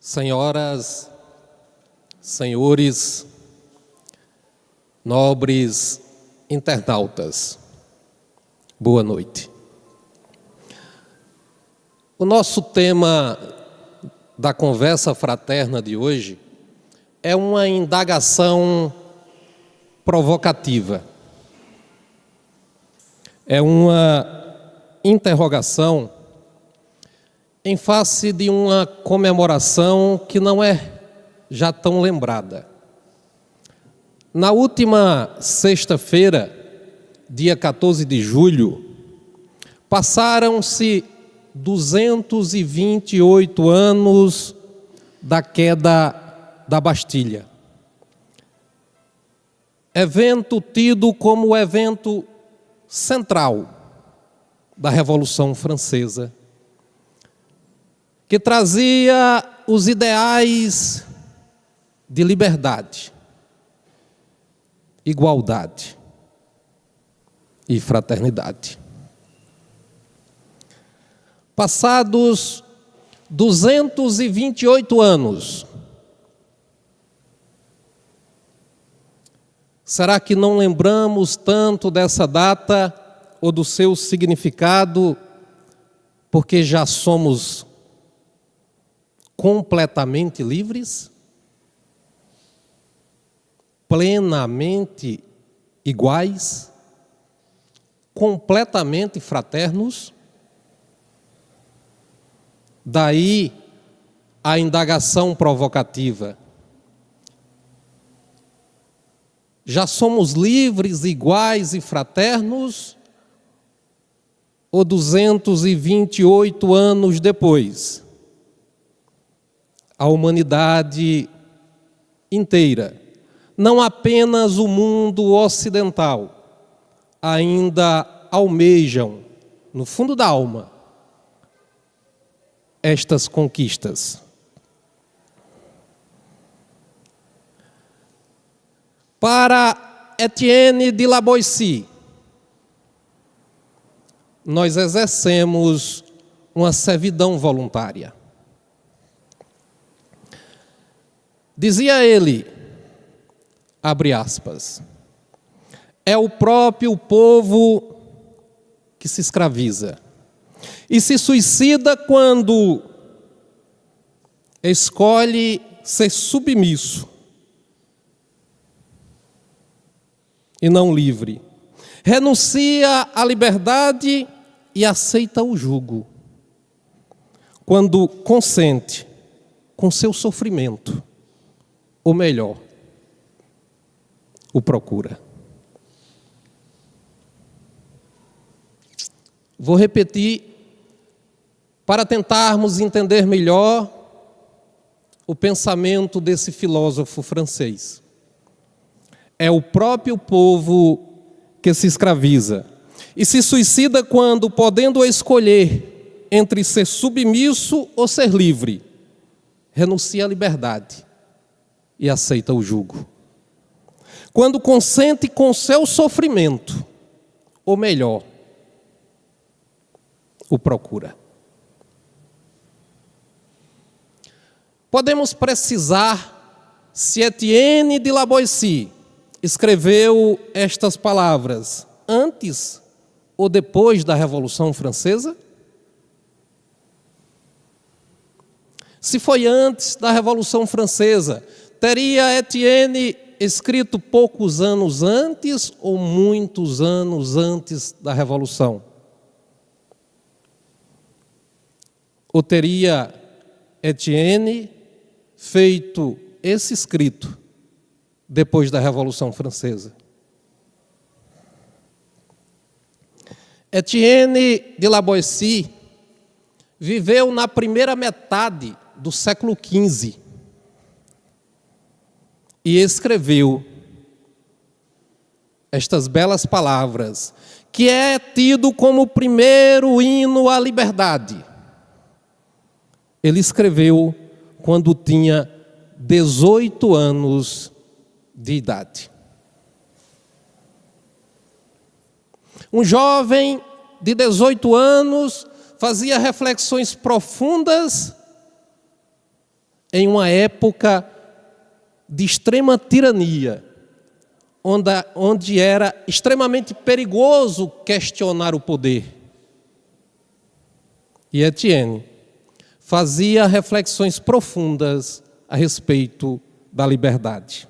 Senhoras, senhores, nobres internautas, boa noite. O nosso tema da conversa fraterna de hoje é uma indagação provocativa. É uma interrogação em face de uma comemoração que não é já tão lembrada. Na última sexta-feira, dia 14 de julho, passaram-se 228 anos da queda da Bastilha. Evento tido como o evento central da Revolução Francesa, que trazia os ideais de liberdade, igualdade e fraternidade. Passados 228 anos, será que não lembramos tanto dessa data ou do seu significado, porque já somos completamente livres, plenamente iguais, completamente fraternos? Daí a indagação provocativa. Já somos livres, iguais e fraternos? Ou 228 anos depois, a humanidade inteira, não apenas o mundo ocidental, ainda almejam, no fundo da alma, estas conquistas? Para Etienne de La Boétie, nós exercemos uma servidão voluntária. Dizia ele, abre aspas, é o próprio povo que se escraviza e se suicida quando escolhe ser submisso e não livre. Renuncia à liberdade e aceita o jugo. Quando consente com seu sofrimento, ou melhor, o procura. Vou repetir para tentarmos entender melhor o pensamento desse filósofo francês. É o próprio povo que se escraviza e se suicida quando, podendo escolher entre ser submisso ou ser livre, renuncia à liberdade e aceita o jugo. Quando consente com seu sofrimento, ou melhor, o procura. Podemos precisar se Etienne de La Boétie escreveu estas palavras antes ou depois da Revolução Francesa? Se foi antes da Revolução Francesa, teria Etienne escrito poucos anos antes ou muitos anos antes da Revolução? Ou teria Etienne feito esse escrito depois da Revolução Francesa? Etienne de La Boétie viveu na primeira metade do século XV e escreveu estas belas palavras, que é tido como o primeiro hino à liberdade. Ele escreveu quando tinha 18 anos de idade. Um jovem de 18 anos fazia reflexões profundas em uma época de extrema tirania, onde era extremamente perigoso questionar o poder. E Etienne fazia reflexões profundas a respeito da liberdade.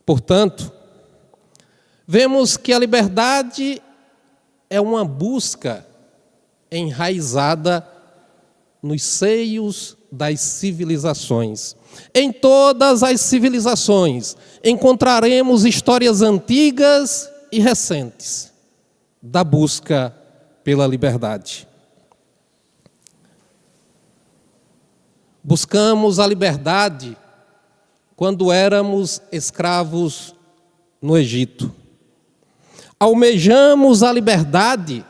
Portanto, vemos que a liberdade é uma busca enraizada nos seios das civilizações. Em todas as civilizações encontraremos histórias antigas e recentes da busca pela liberdade. Buscamos a liberdade quando éramos escravos no Egito. Almejamos a liberdade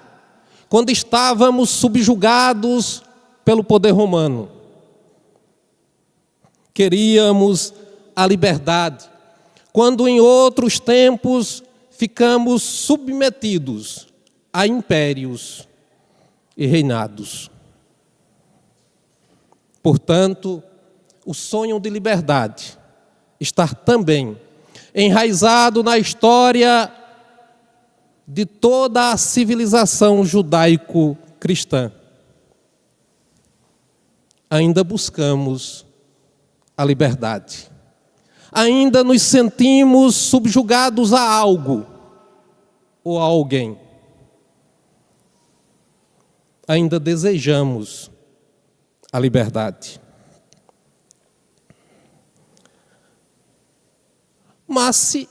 quando estávamos subjugados pelo poder romano. Queríamos a liberdade quando em outros tempos ficamos submetidos a impérios e reinados. Portanto, o sonho de liberdade está também enraizado na história de toda a civilização judaico-cristã. Ainda buscamos a liberdade. Ainda nos sentimos subjugados a algo ou a alguém. Ainda desejamos a liberdade. Mas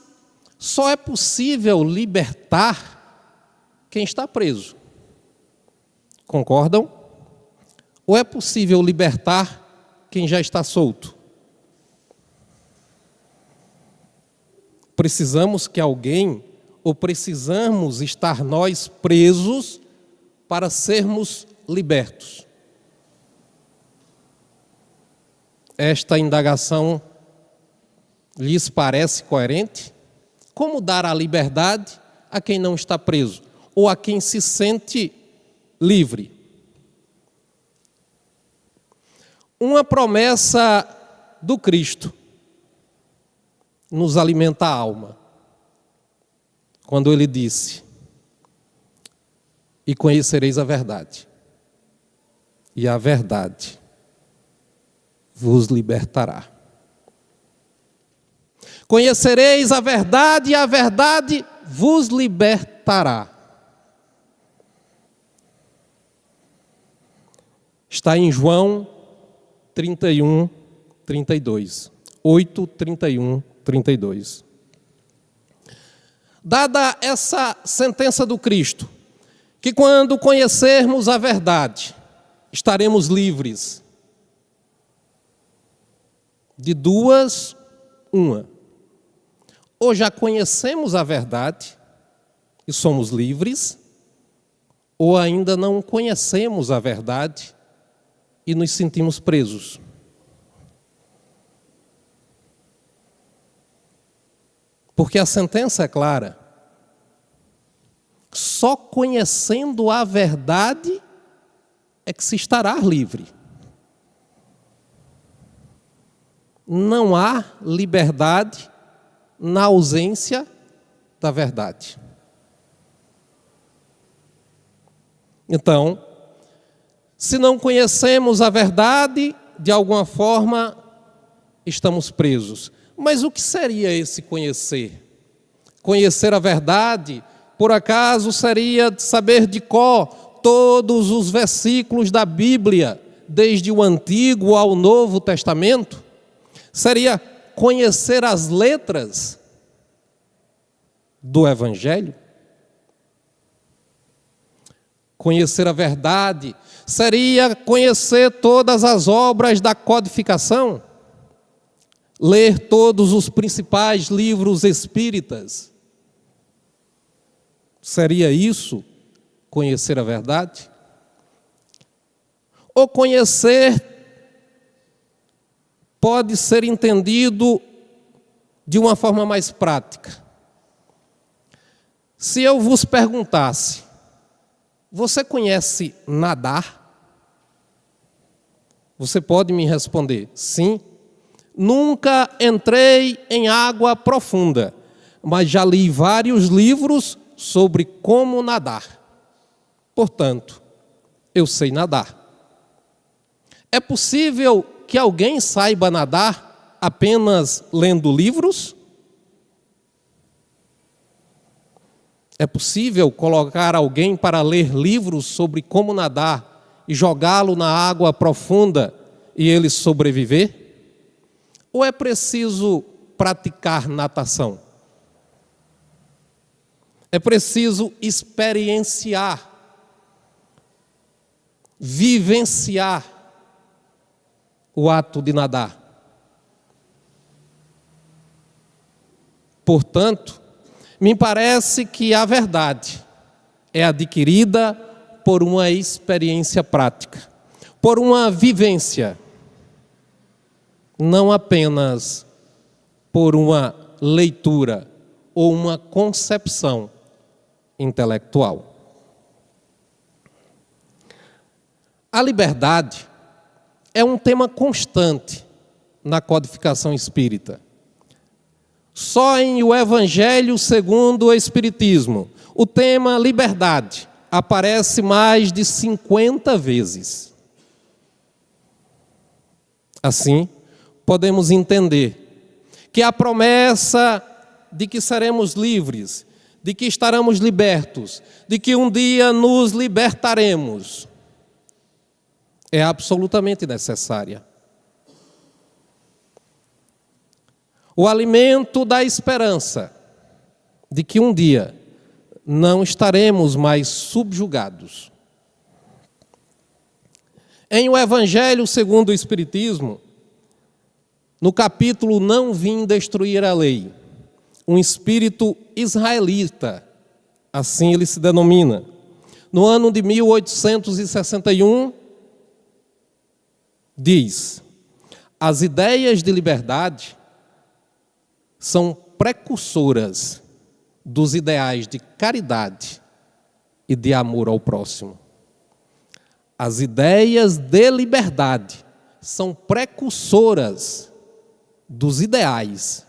só é possível libertar quem está preso. Concordam? Ou é possível libertar quem já está solto? Precisamos que alguém, ou precisamos estar nós presos para sermos libertos? Esta indagação lhes parece coerente? Como dar a liberdade a quem não está preso, ou a quem se sente livre? Uma promessa do Cristo nos alimenta a alma, quando ele disse: e conhecereis a verdade, e a verdade vos libertará. Conhecereis a verdade, e a verdade vos libertará. Está em João 31, 32. 8, 31, 32. Dada essa sentença do Cristo, que quando conhecermos a verdade, estaremos livres de duas, uma. Ou já conhecemos a verdade e somos livres, ou ainda não conhecemos a verdade e nos sentimos presos. Porque a sentença é clara. Só conhecendo a verdade é que se estará livre. Não há liberdade na ausência da verdade. Então, se não conhecemos a verdade, de alguma forma estamos presos. Mas o que seria esse conhecer? Conhecer a verdade, por acaso, seria saber de cor todos os versículos da Bíblia, desde o Antigo ao Novo Testamento? Seria conhecer as letras do Evangelho? Conhecer a verdade seria conhecer todas as obras da codificação? Ler todos os principais livros espíritas? Seria isso conhecer a verdade? Ou conhecer pode ser entendido de uma forma mais prática. Se eu vos perguntasse: você conhece nadar? Você pode me responder, sim. Nunca entrei em água profunda, mas já li vários livros sobre como nadar. Portanto, eu sei nadar. É possível que alguém saiba nadar apenas lendo livros? É possível colocar alguém para ler livros sobre como nadar e jogá-lo na água profunda e ele sobreviver? Ou é preciso praticar natação? É preciso experienciar, vivenciar o ato de nadar. Portanto, me parece que a verdade é adquirida por uma experiência prática, por uma vivência, não apenas por uma leitura ou uma concepção intelectual. A liberdade é um tema constante na codificação espírita. Só em O Evangelho segundo o Espiritismo, o tema liberdade aparece mais de 50 vezes. Assim, podemos entender que a promessa de que seremos livres, de que estaremos libertos, de que um dia nos libertaremos, é absolutamente necessária. O alimento da esperança de que um dia não estaremos mais subjugados. Em O Evangelho segundo o Espiritismo, no capítulo Não Vim Destruir a Lei, um espírito israelita, assim ele se denomina, no ano de 1861, diz: as ideias de liberdade são precursoras dos ideais de caridade e de amor ao próximo. As ideias de liberdade são precursoras dos ideais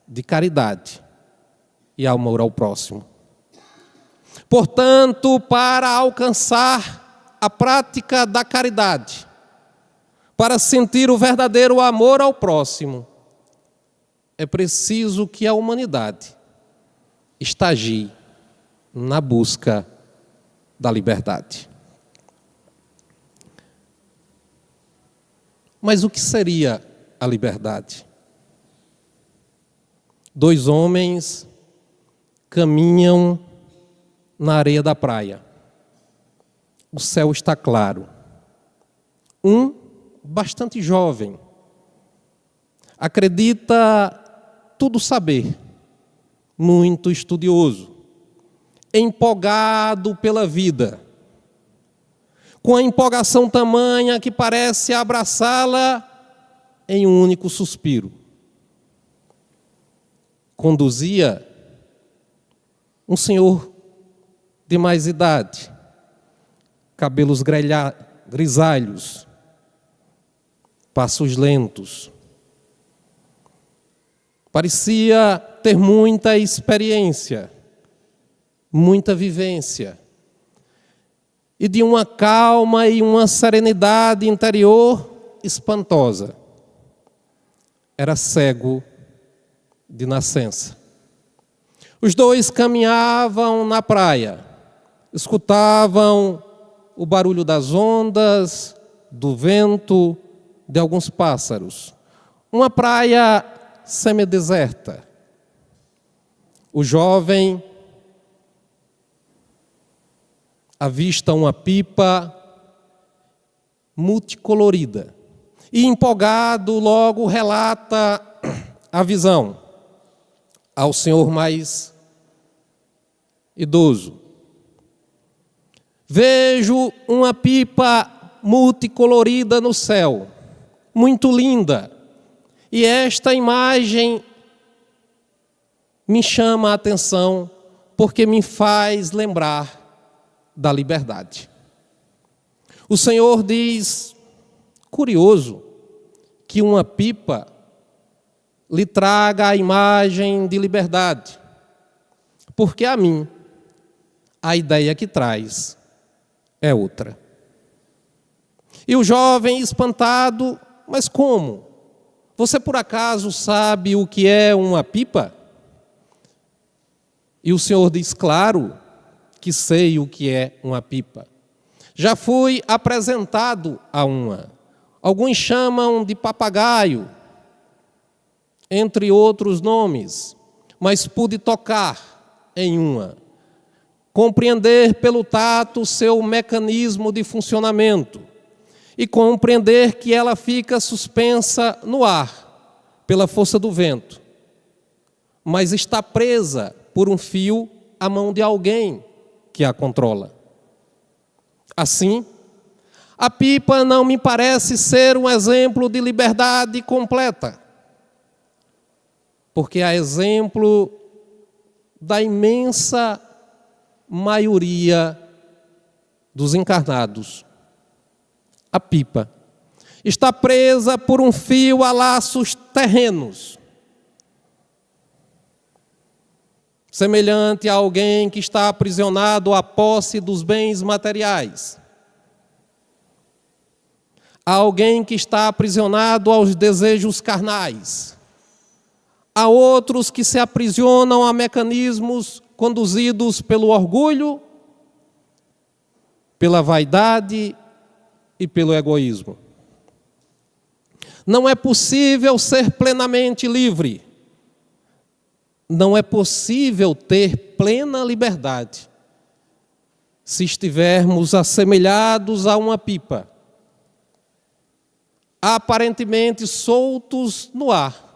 de caridade e amor ao próximo. Portanto, para alcançar a prática da caridade, para sentir o verdadeiro amor ao próximo, é preciso que a humanidade estagie na busca da liberdade. Mas o que seria a liberdade? Dois homens caminham na areia da praia. O céu está claro. Um, bastante jovem, acredita tudo saber, muito estudioso, empolgado pela vida, com a empolgação tamanha que parece abraçá-la em um único suspiro. Conduzia um senhor de mais idade, cabelos grisalhos, passos lentos. Parecia ter muita experiência, muita vivência, e de uma calma e uma serenidade interior espantosa. Era cego de nascença. Os dois caminhavam na praia, escutavam o barulho das ondas, do vento, de alguns pássaros. Uma praia semideserta. O jovem avista uma pipa multicolorida e, empolgado, logo relata a visão ao senhor mais idoso. Vejo uma pipa multicolorida no céu, muito linda, e esta imagem me chama a atenção porque me faz lembrar da liberdade. O Senhor diz Curioso que uma pipa lhe traga a imagem de liberdade, porque a mim, a ideia que traz é outra. E o jovem espantado, mas como? Você por acaso sabe o que é uma pipa? E o Senhor diz, claro que sei o que é uma pipa. Já fui apresentado a uma. Alguns chamam de papagaio, entre outros nomes, mas pude tocar em uma. Compreender pelo tato seu mecanismo de funcionamento e compreender que ela fica suspensa no ar pela força do vento, mas está presa por um fio à mão de alguém que a controla. Assim, a pipa não me parece ser um exemplo de liberdade completa, porque é exemplo da imensa maioria dos encarnados. A pipa está presa por um fio a laços terrenos, semelhante a alguém que está aprisionado à posse dos bens materiais, a alguém que está aprisionado aos desejos carnais, a outros que se aprisionam a mecanismos conduzidos pelo orgulho, pela vaidade e pelo egoísmo. Não é possível ser plenamente livre. Não é possível ter plena liberdade se estivermos assemelhados a uma pipa, aparentemente soltos no ar,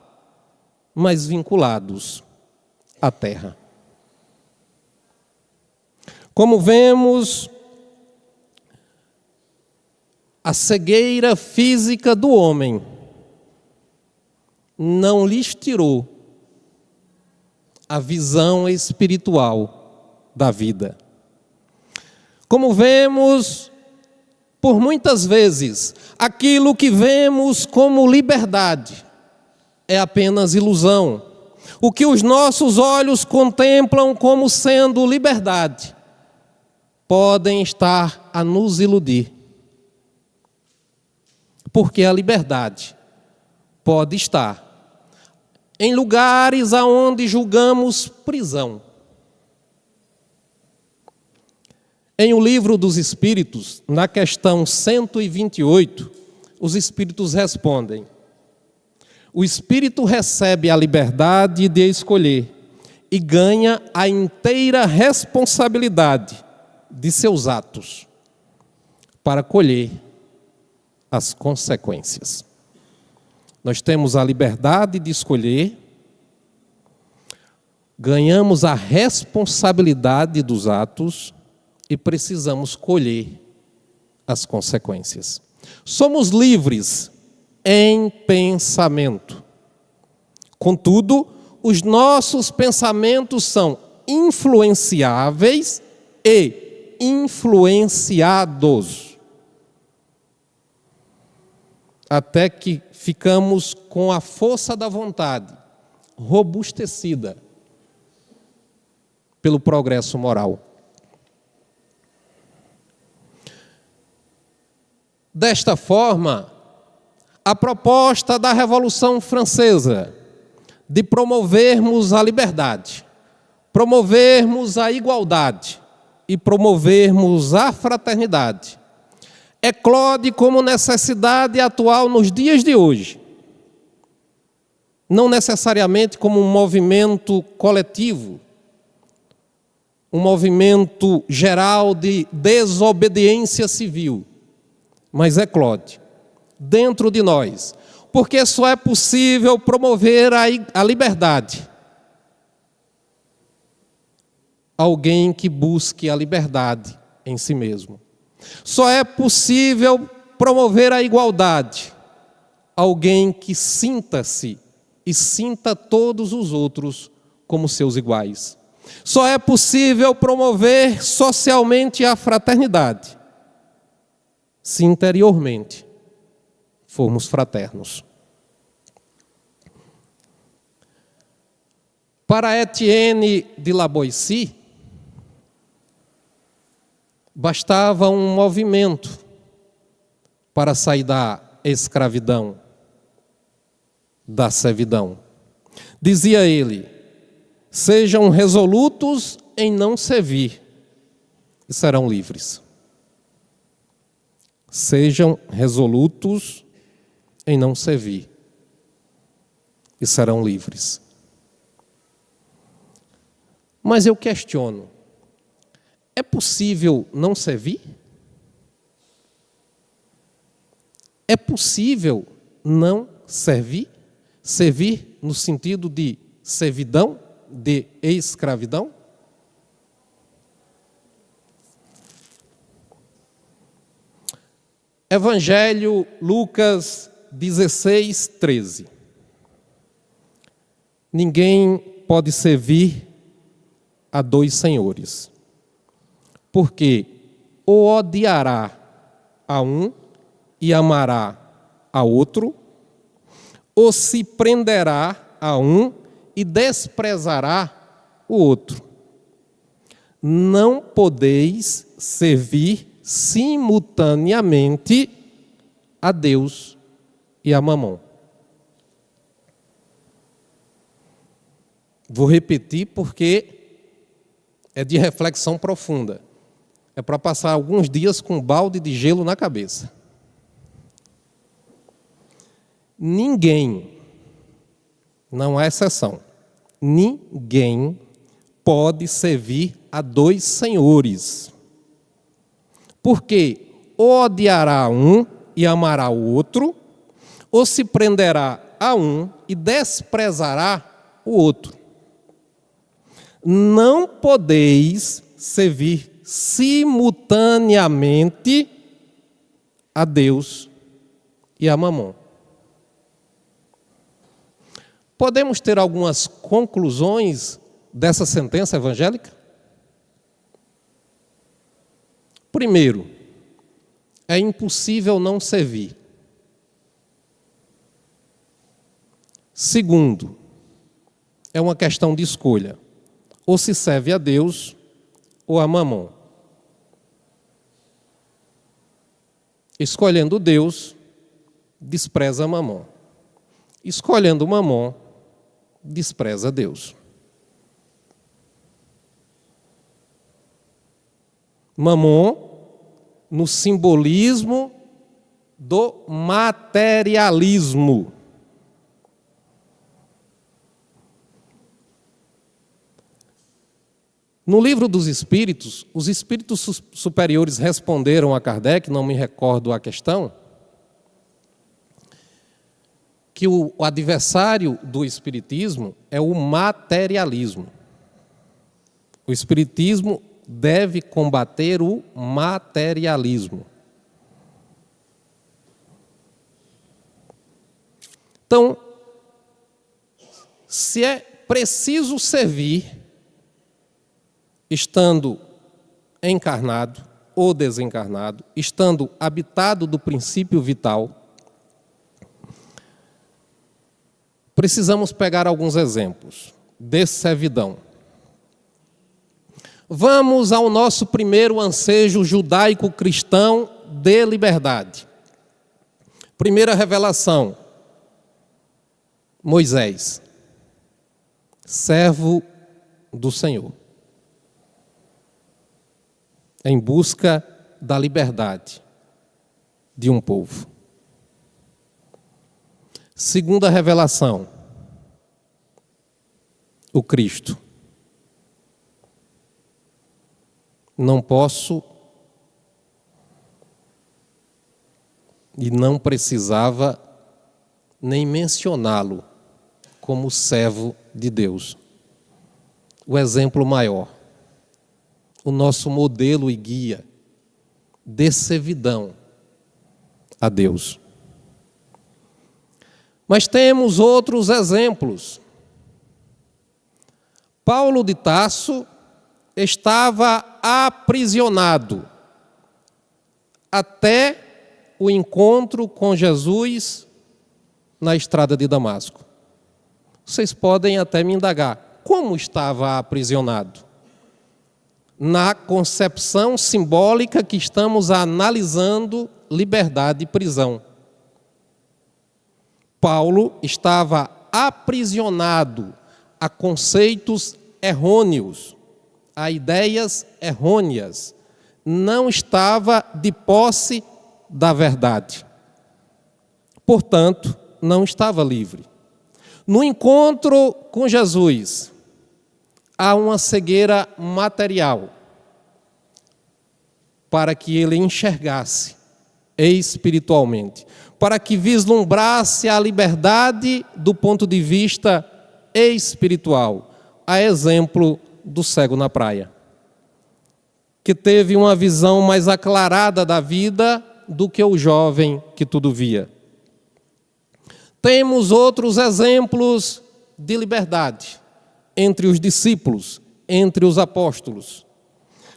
mas vinculados à terra. Como vemos, a cegueira física do homem não lhes tirou a visão espiritual da vida. Como vemos, por muitas vezes, aquilo que vemos como liberdade é apenas ilusão. O que os nossos olhos contemplam como sendo liberdade, podem estar a nos iludir. Porque a liberdade pode estar em lugares aonde julgamos prisão. Em O Livro dos Espíritos, na questão 128, os Espíritos respondem: o Espírito recebe a liberdade de escolher e ganha a inteira responsabilidade de seus atos para colher as consequências. Nós temos a liberdade de escolher, ganhamos a responsabilidade dos atos e precisamos colher as consequências. Somos livres em pensamento. Contudo, os nossos pensamentos são influenciáveis e influenciados, até que ficamos com a força da vontade robustecida pelo progresso moral. Desta forma, a proposta da Revolução Francesa de promovermos a liberdade, promovermos a igualdade e promovermos a fraternidade eclode como necessidade atual nos dias de hoje, não necessariamente como um movimento coletivo, um movimento geral de desobediência civil, mas eclode dentro de nós, porque só é possível promover a liberdade alguém que busque a liberdade em si mesmo. Só é possível promover a igualdade alguém que sinta-se e sinta todos os outros como seus iguais. Só é possível promover socialmente a fraternidade se interiormente formos fraternos. Para Etienne de La Boétie, bastava um movimento para sair da escravidão, da servidão. Dizia ele: sejam resolutos em não servir e serão livres. Sejam resolutos em não servir e serão livres. Mas eu questiono: é possível não servir? É possível não servir? Servir no sentido de servidão, de escravidão? Evangelho, Lucas 16, 13. Ninguém pode servir a dois senhores, porque ou odiará a um e amará a outro, ou se prenderá a um e desprezará o outro. Não podeis servir simultaneamente a Deus e a Mamon. Vou repetir porque é de reflexão profunda. É para passar alguns dias com um balde de gelo na cabeça. Ninguém, não há exceção, ninguém pode servir a dois senhores. Porque ou odiará um e amará o outro, ou se prenderá a um e desprezará o outro. Não podeis servir simultaneamente a Deus e a Mamon. Podemos ter algumas conclusões dessa sentença evangélica? Primeiro, é impossível não servir. Segundo, é uma questão de escolha. Ou se serve a Deus ou a Mamon. Escolhendo Deus, despreza Mamon. Escolhendo Mamon, despreza Deus. Mamon, no simbolismo do materialismo. No livro dos Espíritos, os espíritos superiores responderam a Kardec, não me recordo a questão, que o adversário do espiritismo é o materialismo. O espiritismo deve combater o materialismo. Então, se é preciso servir, estando encarnado ou desencarnado, estando habitado do princípio vital, precisamos pegar alguns exemplos de servidão. Vamos ao nosso primeiro ansejo judaico-cristão de liberdade. Primeira revelação, Moisés, servo do Senhor, em busca da liberdade de um povo. Segunda revelação, o Cristo. Não posso e não precisava nem mencioná-lo como servo de Deus. O exemplo maior, o nosso modelo e guia de servidão a Deus. Mas temos outros exemplos. Paulo de Tarso estava aprisionado até o encontro com Jesus na estrada de Damasco. Vocês podem até me indagar, como estava aprisionado? Na concepção simbólica que estamos analisando, liberdade e prisão. Paulo estava aprisionado a conceitos errôneos, a ideias errôneas. Não estava de posse da verdade. Portanto, não estava livre. No encontro com Jesus, há uma cegueira material para que ele enxergasse espiritualmente, para que vislumbrasse a liberdade do ponto de vista espiritual, a exemplo do cego na praia, que teve uma visão mais aclarada da vida do que o jovem que tudo via. Temos outros exemplos de liberdade entre os discípulos, entre os apóstolos.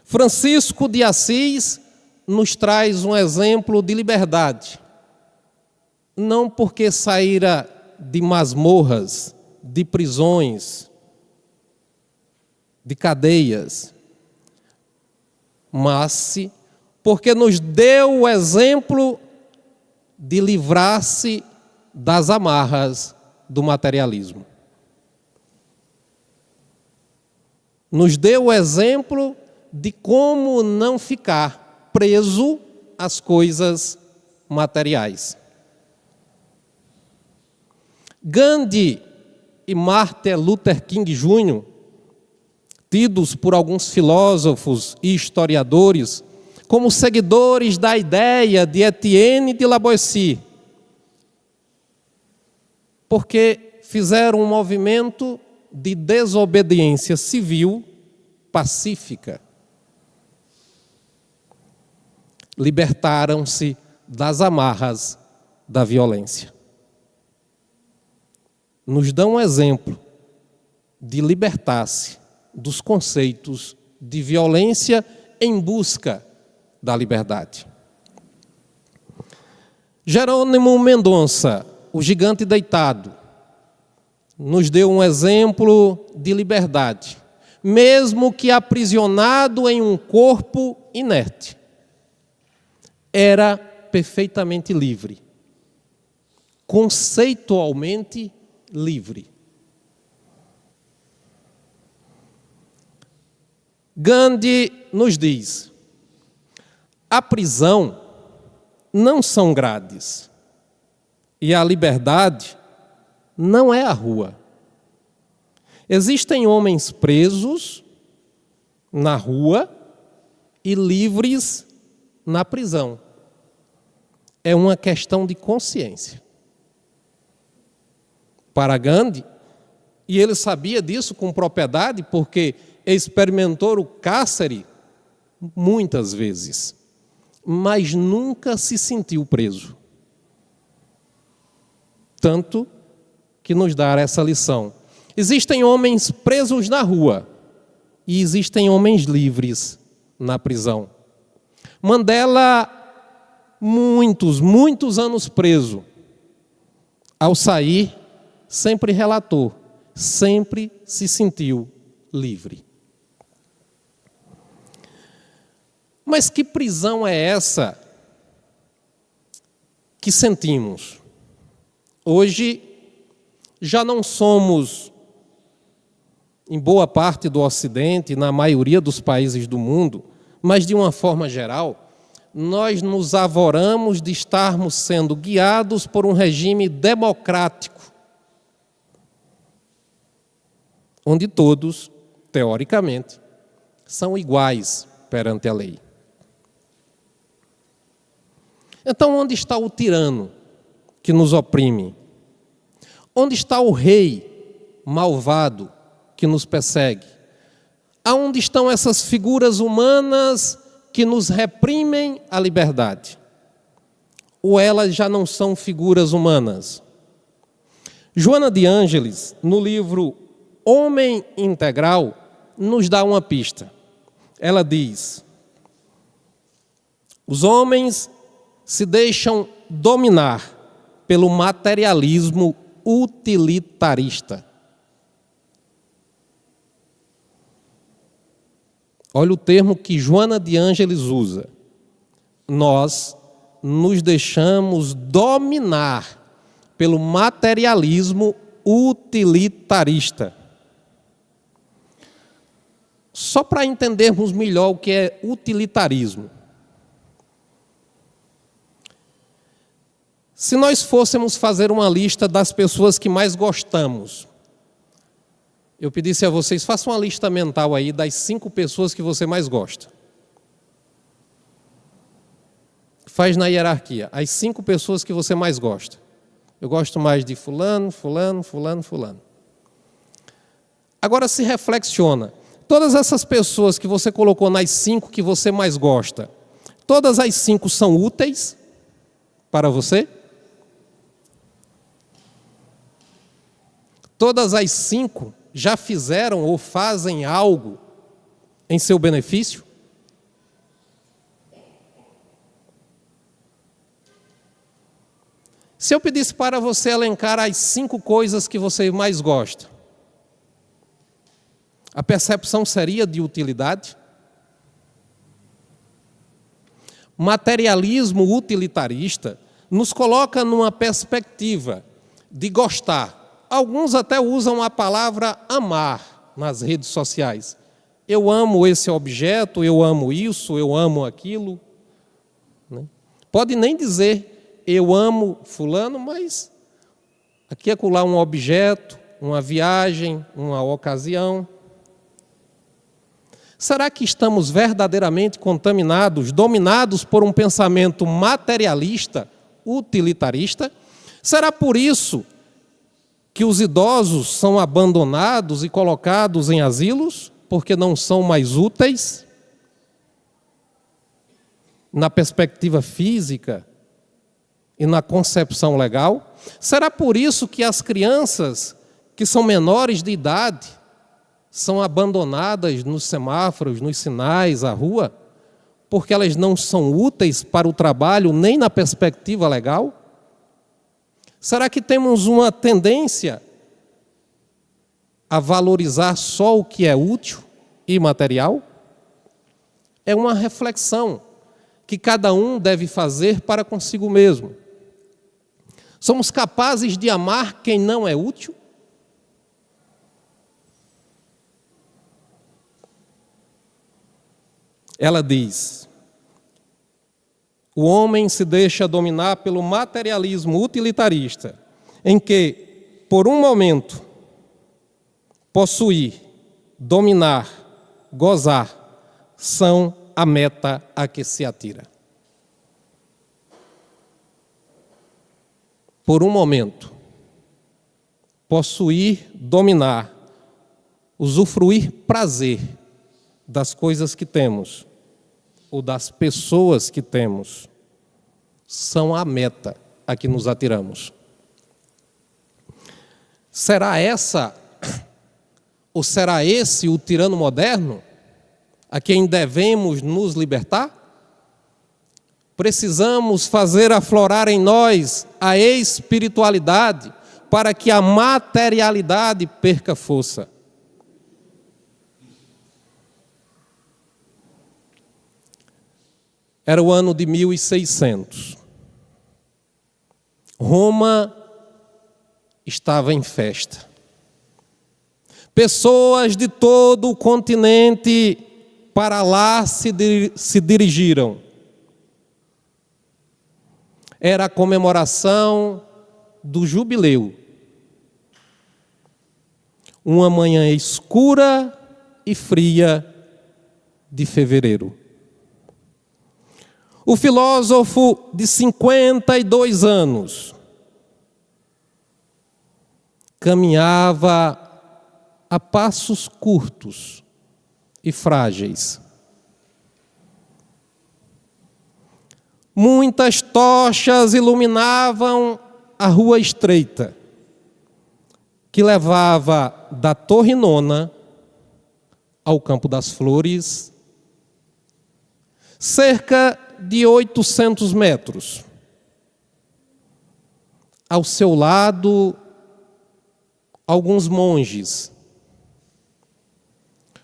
Francisco de Assis nos traz um exemplo de liberdade, não porque saíra de masmorras, de prisões, de cadeias, mas porque nos deu o exemplo de livrar-se das amarras do materialismo. Nos deu o exemplo de como não ficar preso às coisas materiais. Gandhi e Martin Luther King Jr., tidos por alguns filósofos e historiadores como seguidores da ideia de Etienne de La Boétie, porque fizeram um movimento de desobediência civil pacífica. Libertaram-se das amarras da violência. Nos dão um exemplo de libertar-se dos conceitos de violência em busca da liberdade. Jerônimo Mendonça, o gigante deitado, nos deu um exemplo de liberdade, mesmo que aprisionado em um corpo inerte. Era perfeitamente livre, conceitualmente livre. Gandhi nos diz: a prisão não são grades e a liberdade não é a rua. Existem homens presos na rua e livres na prisão. É uma questão de consciência. Para Gandhi, e ele sabia disso com propriedade porque experimentou o cárcere muitas vezes, mas nunca se sentiu preso. Tanto que nos dá essa lição. Existem homens presos na rua e existem homens livres na prisão. Mandela, muitos anos preso. Ao sair, sempre relatou, sempre se sentiu livre. Mas que prisão é essa que sentimos? Hoje, já não somos, em boa parte do Ocidente, na maioria dos países do mundo, mas de uma forma geral, nós nos avoramos de estarmos sendo guiados por um regime democrático, onde todos, teoricamente, são iguais perante a lei. Então, onde está o tirano que nos oprime? Onde está o rei malvado que nos persegue? Aonde estão essas figuras humanas que nos reprimem a liberdade? Ou elas já não são figuras humanas? Joana de Ângeles, no livro Homem Integral, nos dá uma pista. Ela diz: os homens se deixam dominar pelo materialismo utilitarista. Olha o termo que Joana de Ângeles usa. Nós nos deixamos dominar pelo materialismo utilitarista. Só para entendermos melhor o que é utilitarismo. Se nós fôssemos fazer uma lista das pessoas que mais gostamos, eu pedisse a vocês, façam uma lista mental aí das 5 pessoas que você mais gosta. Faz na hierarquia, as 5 pessoas que você mais gosta. Eu gosto mais de fulano, fulano, fulano, fulano. Agora se reflexiona. Todas essas pessoas que você colocou nas 5 que você mais gosta, todas as 5 são úteis para você? Todas as 5 já fizeram ou fazem algo em seu benefício? Se eu pedisse para você elencar as 5 coisas que você mais gosta, a percepção seria de utilidade? Materialismo utilitarista nos coloca numa perspectiva de gostar. Alguns até usam a palavra amar nas redes sociais. Eu amo esse objeto, eu amo isso, eu amo aquilo. Pode nem dizer eu amo fulano, mas aqui é acolá um objeto, uma viagem, uma ocasião. Será que estamos verdadeiramente contaminados, dominados por um pensamento materialista, utilitarista? Será por isso que os idosos são abandonados e colocados em asilos, porque não são mais úteis? Na perspectiva física e na concepção legal? Será por isso que as crianças que são menores de idade são abandonadas nos semáforos, nos sinais, à rua, porque elas não são úteis para o trabalho nem na perspectiva legal? Será que temos uma tendência a valorizar só o que é útil e material? É uma reflexão que cada um deve fazer para consigo mesmo. Somos capazes de amar quem não é útil? Ela diz: o homem se deixa dominar pelo materialismo utilitarista, em que, por um momento, possuir, dominar, gozar, são a meta a que se atira. Por um momento, possuir, dominar, usufruir prazer das coisas que temos, ou das pessoas que temos, são a meta a que nos atiramos. Será essa, ou será esse o tirano moderno a quem devemos nos libertar? Precisamos fazer aflorar em nós a espiritualidade para que a materialidade perca força. Era o ano de 1600. Roma estava em festa. Pessoas de todo o continente para lá se dirigiram. Era a comemoração do jubileu. Uma manhã escura e fria de fevereiro. O filósofo de 52 anos caminhava a passos curtos e frágeis. Muitas tochas iluminavam a rua estreita, que levava da Torre Nona ao Campo das Flores, cerca de 800 metros. Ao seu lado, alguns monges.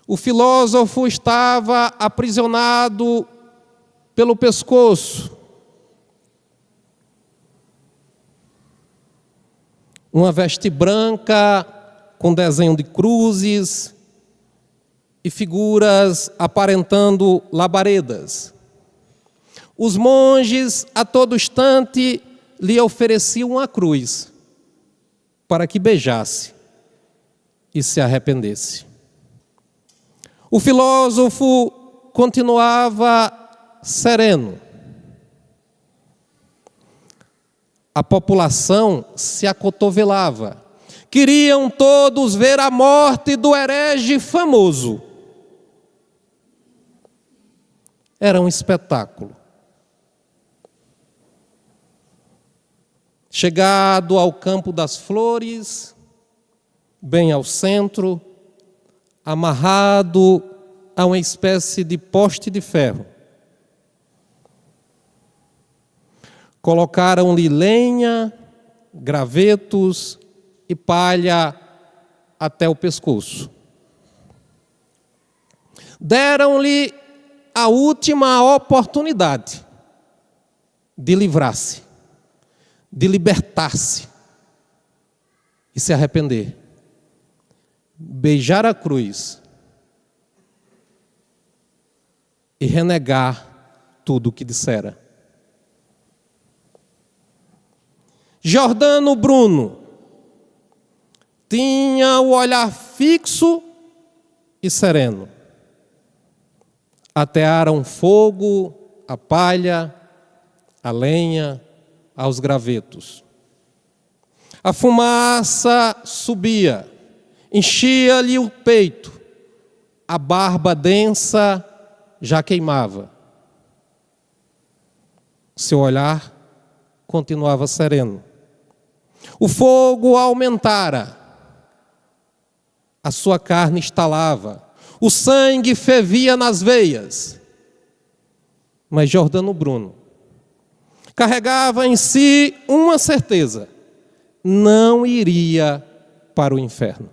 O filósofo estava aprisionado pelo pescoço. Uma veste branca com desenho de cruzes e figuras aparentando labaredas. Os monges, a todo instante, lhe ofereciam uma cruz para que beijasse e se arrependesse. O filósofo continuava sereno. A população se acotovelava. Queriam todos ver a morte do herege famoso. Era um espetáculo. Chegado ao Campo das Flores, bem ao centro, amarrado a uma espécie de poste de ferro, colocaram-lhe lenha, gravetos e palha até o pescoço. Deram-lhe a última oportunidade de livrar-se, de libertar-se e se arrepender. Beijar a cruz e renegar tudo o que dissera. Giordano Bruno tinha o olhar fixo e sereno. Atearam fogo, a palha, a lenha, aos gravetos. A fumaça subia, enchia-lhe o peito, a barba densa já queimava. Seu olhar continuava sereno. O fogo aumentara, a sua carne estalava, o sangue fervia nas veias. Mas Giordano Bruno carregava em si uma certeza: não iria para o inferno.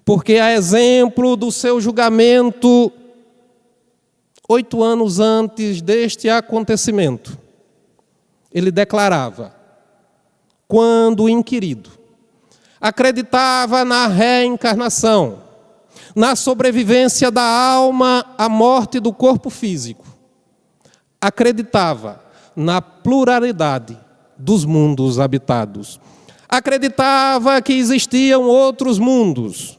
Porque, a exemplo do seu julgamento, 8 anos antes deste acontecimento, ele declarava, quando inquirido, acreditava na reencarnação, na sobrevivência da alma à morte do corpo físico, acreditava na pluralidade dos mundos habitados, acreditava que existiam outros mundos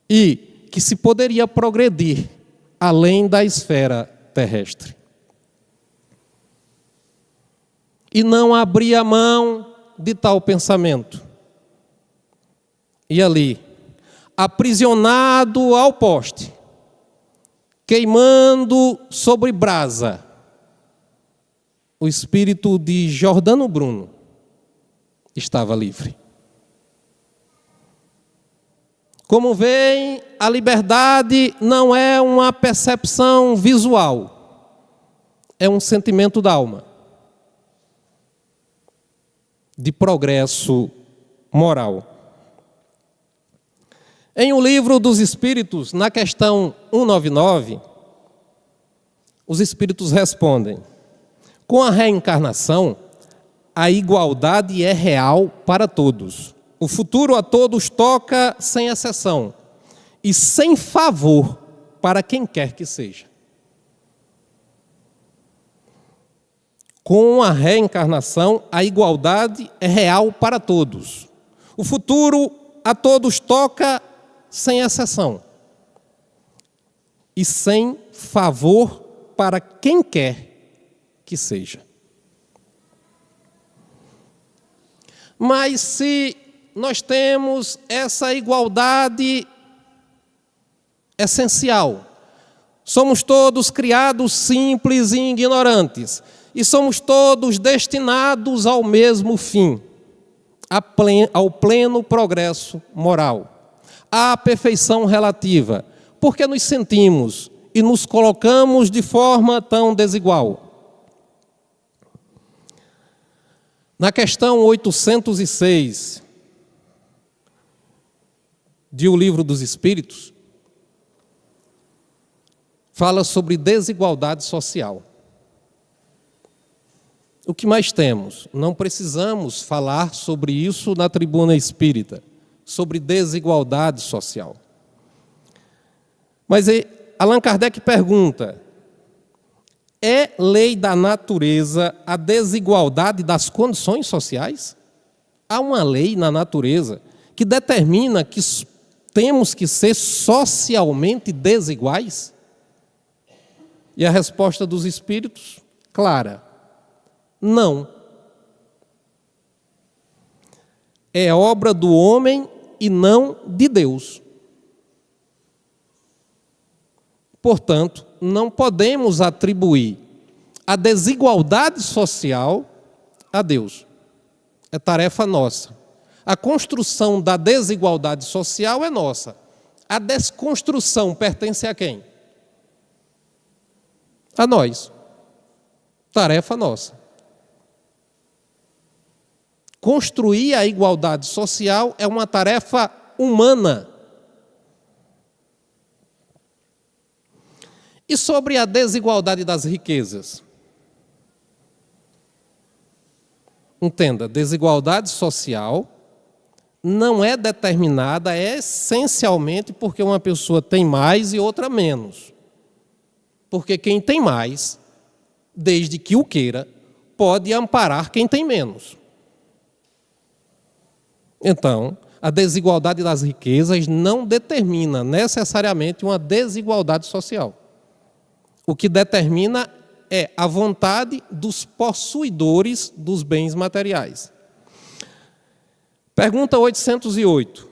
e que se poderia progredir além da esfera terrestre. E não abria mão de tal pensamento. E ali, aprisionado ao poste, queimando sobre brasa, o espírito de Giordano Bruno estava livre. Como veem, a liberdade não é uma percepção visual, é um sentimento da alma, de progresso moral. Em O Livro dos Espíritos, na questão 199, os espíritos respondem: com a reencarnação, a igualdade é real para todos. O futuro a todos toca sem exceção e sem favor para quem quer que seja. Com a reencarnação, a igualdade é real para todos. O futuro a todos toca sem exceção e sem favor para quem quer que seja. Mas se nós temos essa igualdade essencial, somos todos criados simples e ignorantes, e somos todos destinados ao mesmo fim, ao pleno progresso moral, à perfeição relativa, porque nos sentimos e nos colocamos de forma tão desigual? Na questão 806 de O Livro dos Espíritos, fala sobre desigualdade social. O que mais temos? Não precisamos falar sobre isso na tribuna espírita, sobre desigualdade social. Mas Allan Kardec pergunta: é lei da natureza a desigualdade das condições sociais? Há uma lei na natureza que determina que temos que ser socialmente desiguais? E a resposta dos espíritos, clara: não. É obra do homem e não de Deus. Portanto, não podemos atribuir a desigualdade social a Deus. É tarefa nossa. A construção da desigualdade social é nossa. A desconstrução pertence a quem? A nós. Tarefa nossa. Construir a igualdade social é uma tarefa humana. E sobre a desigualdade das riquezas? Entenda, desigualdade social não é determinada essencialmente porque uma pessoa tem mais e outra menos. Porque quem tem mais, desde que o queira, pode amparar quem tem menos. Então, a desigualdade das riquezas não determina necessariamente uma desigualdade social. O que determina é a vontade dos possuidores dos bens materiais. Pergunta 808.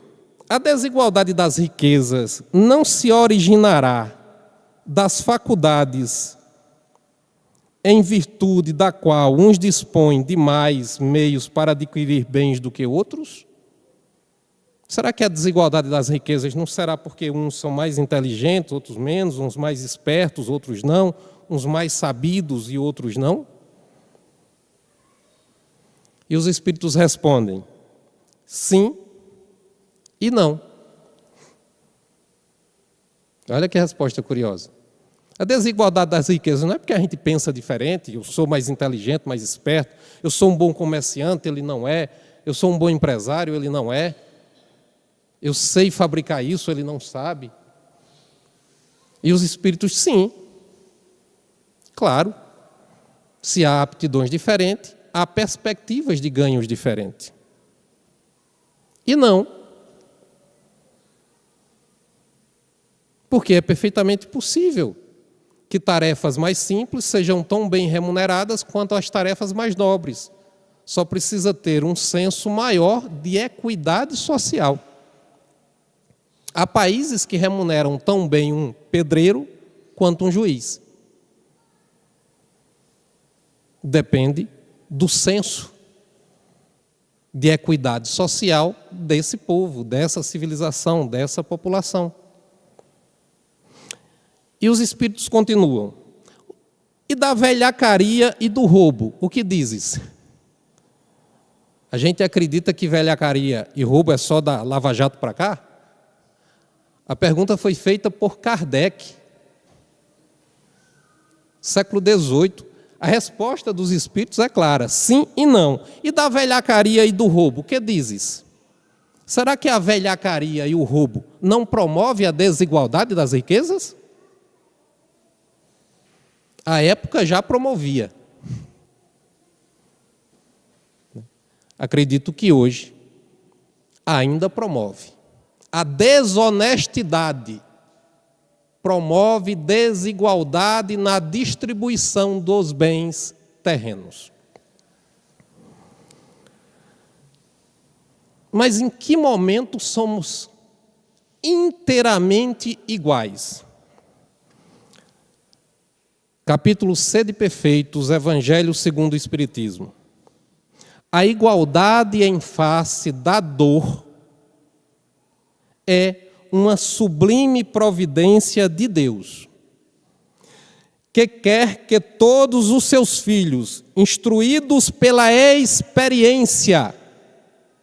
A desigualdade das riquezas não se originará das faculdades em virtude da qual uns dispõem de mais meios para adquirir bens do que outros? Será que a desigualdade das riquezas não será porque uns são mais inteligentes, outros menos, uns mais espertos, outros não, uns mais sabidos e outros não? E os espíritos respondem: sim e não. Olha que resposta curiosa. A desigualdade das riquezas não é porque a gente pensa diferente, eu sou mais inteligente, mais esperto, eu sou um bom comerciante, ele não é, eu sou um bom empresário, ele não é, eu sei fabricar isso, ele não sabe. E os espíritos, sim. Claro, se há aptidões diferentes, há perspectivas de ganhos diferentes. E não. Porque é perfeitamente possível que tarefas mais simples sejam tão bem remuneradas quanto as tarefas mais nobres. Só precisa ter um senso maior de equidade social. Há países que remuneram tão bem um pedreiro quanto um juiz. Depende do senso de equidade social desse povo, dessa civilização, dessa população. E os espíritos continuam. E da velhacaria e do roubo, o que dizes? A gente acredita que velhacaria e roubo é só da Lava Jato para cá? A pergunta foi feita por Kardec, século XVIII. A resposta dos espíritos é clara, sim e não. E da velhacaria e do roubo, o que dizes? Será que a velhacaria e o roubo não promove a desigualdade das riquezas? A época já promovia. Acredito que hoje ainda promove. A desonestidade promove desigualdade na distribuição dos bens terrenos. Mas em que momento somos inteiramente iguais? Capítulo Sede Perfeitos, Evangelho segundo o Espiritismo. A igualdade em face da dor é uma sublime providência de Deus. que quer que todos os seus filhos, instruídos pela experiência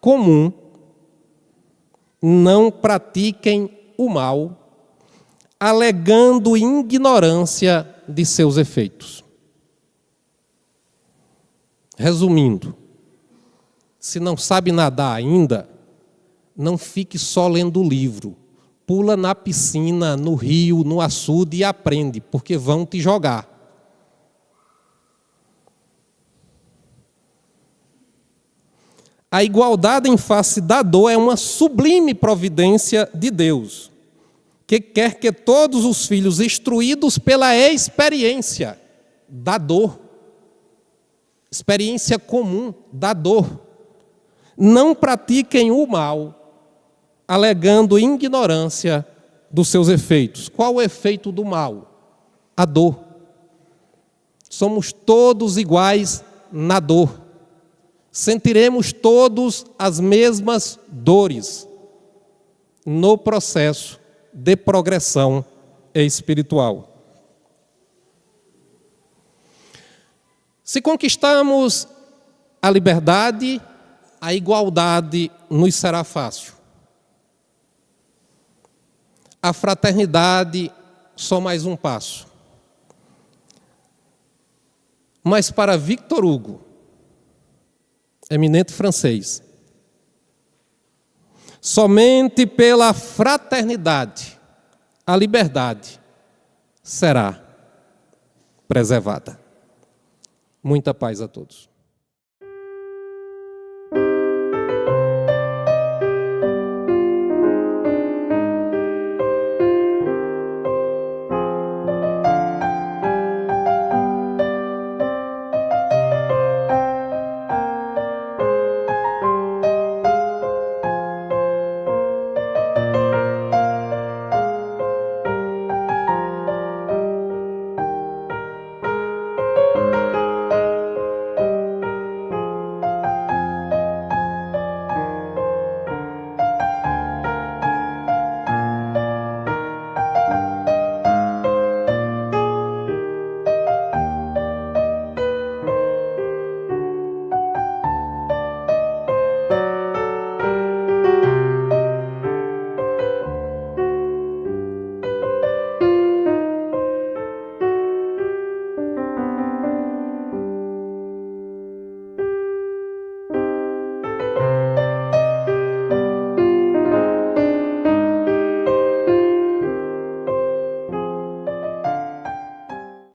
comum, não pratiquem o mal, alegando ignorância de seus efeitos. Resumindo, se não sabe nadar ainda, não fique só lendo o livro. Pula na piscina, no rio, no açude e aprende, porque vão te jogar. A igualdade em face da dor é uma sublime providência de Deus, que quer que todos os filhos, instruídos pela experiência da dor, experiência comum da dor, não pratiquem o mal, alegando ignorância dos seus efeitos. Qual o efeito do mal? A dor. Somos todos iguais na dor. Sentiremos todos as mesmas dores no processo de progressão espiritual. Se conquistamos a liberdade, a igualdade nos será fácil. A fraternidade, só mais um passo. Mas para Victor Hugo, eminente francês, somente pela fraternidade a liberdade será preservada. Muita paz a todos.